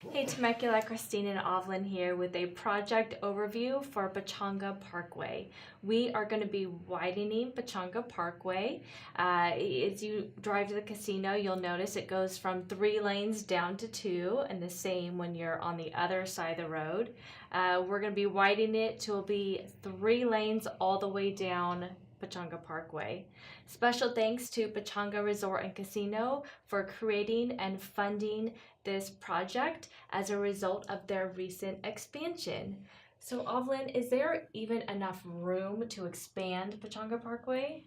Hey, Temecula, Christine and Ovlin here with a project overview for Pachanga Parkway. We are going to be widening Pachanga Parkway. As you drive to the casino, you'll notice it goes from 3 lanes down to 2, and the same when you're on the other side of the road. We're going to be widening it to be 3 lanes all the way down Pachanga Parkway. Special thanks to Pachanga Resort and Casino for creating and funding this project as a result of their recent expansion. So, Ovlin, is there even enough room to expand Pachanga Parkway?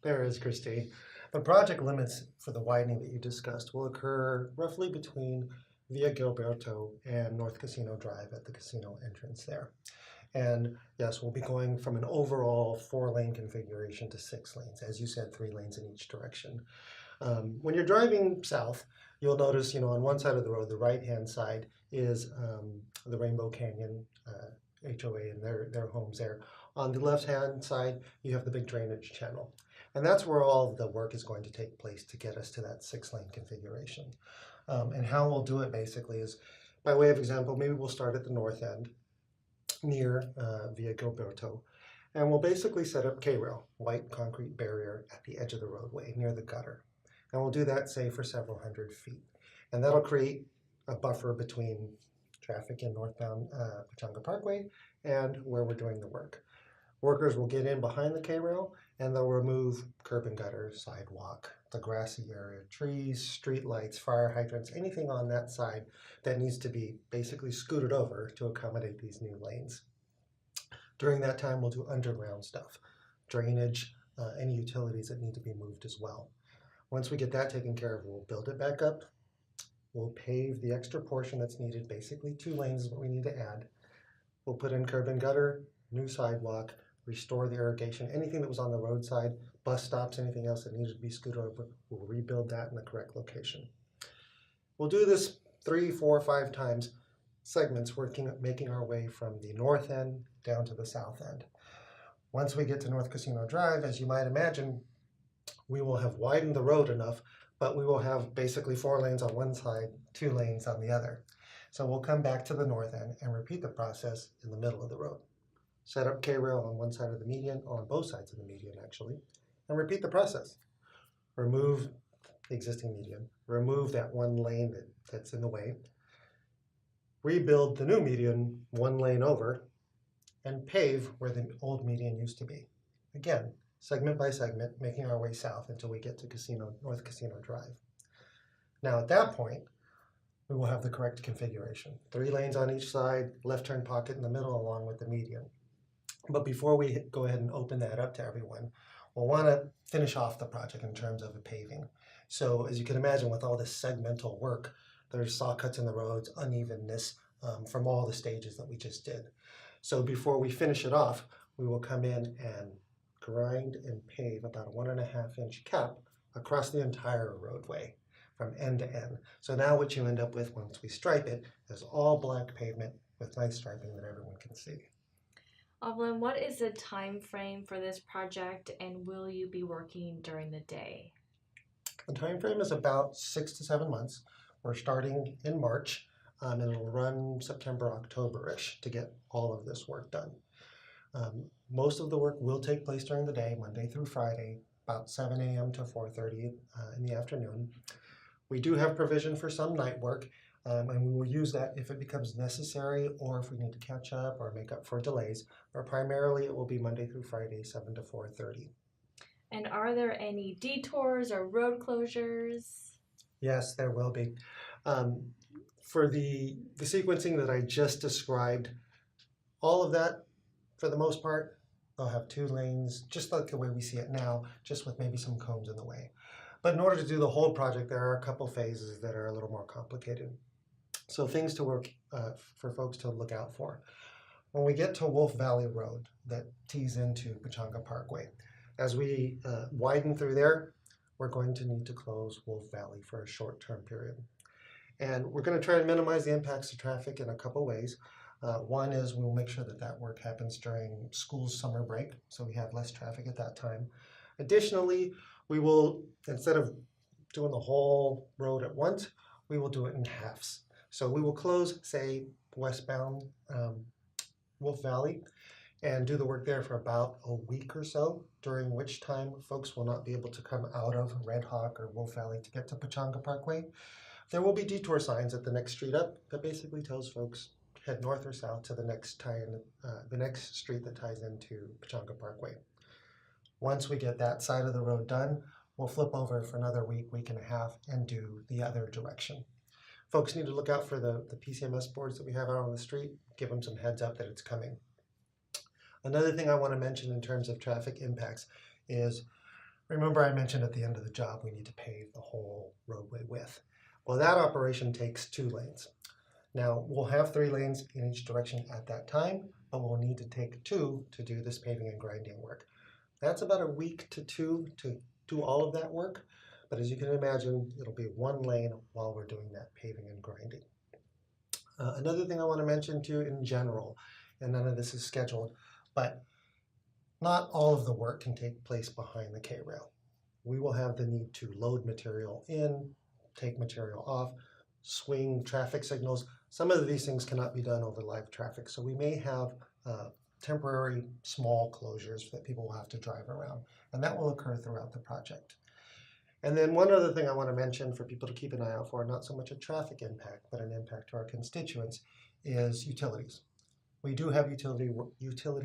There is, Christy. The project limits for the widening that you discussed will occur roughly between Via Gilberto and North Casino Drive at the casino entrance there. And yes, we'll be going from an overall 4-lane configuration to 6 lanes. As you said, 3 lanes in each direction. When you're driving south, you'll notice, on one side of the road, the right-hand side is the Rainbow Canyon HOA and their homes there. On the left-hand side, you have the big drainage channel. And that's where all of the work is going to take place to get us to that 6-lane configuration. And how we'll do it basically is, by way of example, maybe we'll start at the north end near Via Gilberto. And we'll basically set up K-rail, white concrete barrier at the edge of the roadway near the gutter. And we'll do that, say, for several hundred feet. And that'll create a buffer between traffic in northbound Pachanga Parkway and where we're doing the work. Workers will get in behind the K-rail and they'll remove curb and gutter, sidewalk, the grassy area, trees, street lights, fire hydrants, anything on that side that needs to be basically scooted over to accommodate these new lanes. During that time, we'll do underground stuff, drainage, any utilities that need to be moved as well. Once we get that taken care of, we'll build it back up. We'll pave the extra portion that's needed, basically 2 lanes is what we need to add. We'll put in curb and gutter, new sidewalk, restore the irrigation, anything that was on the roadside, bus stops, anything else that needed to be scooted over, we'll rebuild that in the correct location. We'll do this 3, 4, 5 times, segments, making our way from the north end down to the south end. Once we get to North Casino Drive, as you might imagine, we will have widened the road enough, but we will have basically 4 lanes on one side, 2 lanes on the other. So we'll come back to the north end and repeat the process in the middle of the road. Set up K-rail on one side of the median, on both sides of the median actually, and repeat the process. Remove the existing median, remove that 1 lane that's in the way, rebuild the new median 1 lane over, and pave where the old median used to be. Again, segment by segment, making our way south until we get to North Casino Drive. Now at that point, we will have the correct configuration. 3 lanes on each side, left turn pocket in the middle along with the median. But before we go ahead and open that up to everyone, we'll want to finish off the project in terms of the paving. So as you can imagine, with all this segmental work, there's saw cuts in the roads, unevenness from all the stages that we just did. So before we finish it off, we will come in and grind and pave about a 1.5-inch cap across the entire roadway from end to end. So now what you end up with once we stripe it is all black pavement with nice striping that everyone can see. Ovlin, what is the time frame for this project, and will you be working during the day? The time frame is about 6 to 7 months. We're starting in March, and it'll run September, October-ish to get all of this work done. Most of the work will take place during the day, Monday through Friday, about 7 a.m. to 4:30 in the afternoon. We do have provision for some night work, and we will use that if it becomes necessary or if we need to catch up or make up for delays. But primarily it will be Monday through Friday, 7 to 4:30. And are there any detours or road closures? Yes, there will be. For the sequencing that I just described, all of that, for the most part, they'll have 2 lanes, just like the way we see it now, just with maybe some cones in the way. But in order to do the whole project, there are a couple phases that are a little more complicated. So things to work for folks to look out for. When we get to Wolf Valley Road that tees into Pachanga Parkway, as we widen through there, we're going to need to close Wolf Valley for a short-term period. And we're going to try to minimize the impacts to traffic in a couple ways. One is we'll make sure that work happens during school's summer break, so we have less traffic at that time. Additionally, we will, instead of doing the whole road at once, we will do it in halves. So we will close, say, westbound Wolf Valley and do the work there for about a week or so, during which time folks will not be able to come out of Red Hawk or Wolf Valley to get to Pechanga Parkway. There will be detour signs at the next street up that basically tells folks head north or south to the next street that ties into Pechanga Parkway. Once we get that side of the road done, we'll flip over for another week, week and a half, and do the other direction. Folks need to look out for the PCMS boards that we have out on the street. Give them some heads up that it's coming. Another thing I want to mention in terms of traffic impacts is, remember I mentioned at the end of the job we need to pave the whole roadway width. Well, that operation takes 2 lanes. Now, we'll have 3 lanes in each direction at that time, but we'll need to take 2 to do this paving and grinding work. That's about a week to 2 to do all of that work, but as you can imagine, it'll be 1 lane while we're doing that paving and grinding. Another thing I want to mention too in general, and none of this is scheduled, but not all of the work can take place behind the K-rail. We will have the need to load material in, take material off, swing traffic signals. Some of these things cannot be done over live traffic, so we may have temporary small closures that people will have to drive around, and that will occur throughout the project. And then one other thing I want to mention for people to keep an eye out for, not so much a traffic impact, but an impact to our constituents, is utilities. We do have utility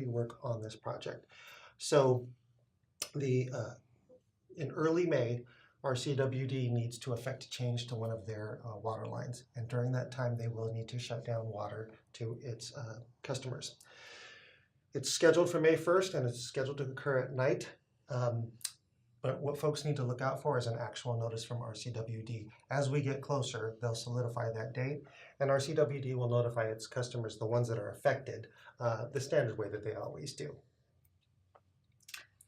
work on this project. So in early May, our CWD needs to effect a change to one of their water lines. And during that time, they will need to shut down water to its customers. It's scheduled for May 1st, and it's scheduled to occur at night. But what folks need to look out for is an actual notice from RCWD. As we get closer, they'll solidify that date, and RCWD will notify its customers, the ones that are affected, the standard way that they always do.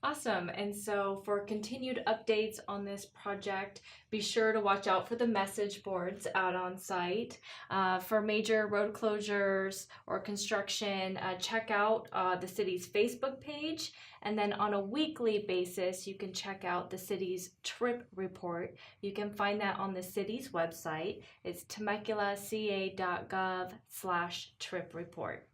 Awesome. And so for continued updates on this project, be sure to watch out for the message boards out on site. For major road closures or construction, check out the city's Facebook page. And then on a weekly basis, you can check out the city's trip report. You can find that on the city's website. It's temeculaca.gov/trip report.